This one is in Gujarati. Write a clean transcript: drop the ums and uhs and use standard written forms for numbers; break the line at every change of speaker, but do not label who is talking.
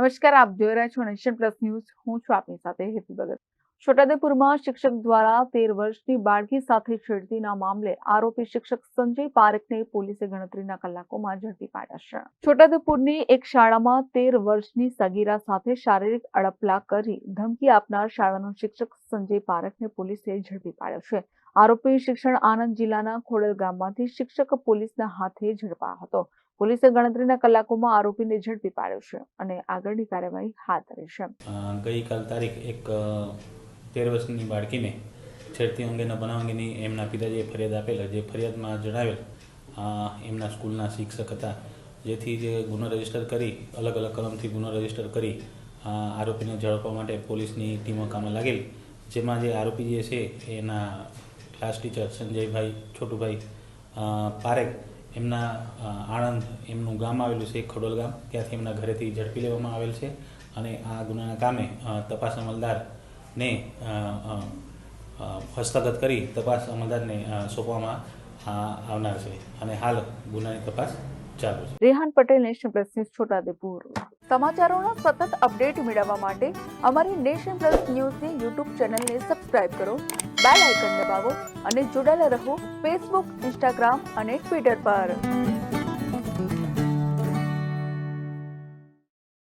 નમસ્કાર, આપ જોઈ રહ્યા છો નેશન પ્લસ ન્યૂઝ. હું છું આપની સાથે હેતુ ભગત. છોટાઉદેપુરમાં શિક્ષક દ્વારા 13 વર્ષની બાળકી સાથે છેડતીના મામલે આરોપી શિક્ષક સંજય પારેખને પોલીસે ગણતરીના કલાકોમાં ઝડપી પાડ્યા છે. છોટાઉદેપુરની એક શાળામાં 13 વર્ષની સગીરા સાથે શારીરિક અડપલા કરી ધમકી આપનાર શાળાનો શિક્ષક સંજય પારેખને પોલીસે ઝડપી પાડ્યો છે. આરોપી શિક્ષણ આણંદ જિલ્લાના ખોડલ ગામમાંથી શિક્ષક પોલીસના હાથે ઝડપાયો હતો. પોલીસે ગણતરીના કલાકોમાં આરોપીને ઝડપી પાડ્યો છે અને આગળની કાર્યવાહી હાથ ધરી છે.
ગઈકાલ તારીખ એક 13 વર્ષની બાળકીને છેડતી અંગેના બનાવ અંગેની એમના પિતાજીએ ફરિયાદ આપેલ. જે ફરિયાદમાં જણાવેલ એમના સ્કૂલના શિક્ષક હતા, જેથી જે ગુનો રજીસ્ટર કરી અલગ અલગ કલમથી ગુનો રજીસ્ટર કરી આરોપીને ઝડપવા માટે પોલીસની ટીમો કામમાં લાગેલ. જેમાં જે આરોપી જે છે એના ક્લાસ ટીચર સંજયભાઈ છોટુભાઈ પારેખ એમના આણંદ એમનું ગામ આવેલું છે, ખડોલ ગામ, ત્યાંથી એમના ઘરેથી ઝડપી લેવામાં આવેલ છે અને આ ગુનાના કામે તપાસ અમલદારને હસ્તગત કરી તપાસ અમલદારને સોંપવામાં આવનાર છે અને હાલ ગુનાની તપાસ ચાલુ છે.
Rehan Patel, nation plus news, Chhota Udepur. સમાચારોના સતત અપડેટ મેળવવા માટે અમારી નેશન પ્લસ ન્યૂઝની યુટ્યુબ ચેનલને સબસ્ક્રાઇબ કરો, બેલ આઇકન દબાવો અને જોડાયેલા રહો ફેસબુક, ઇન્સ્ટાગ્રામ અને ટ્વિટર પર.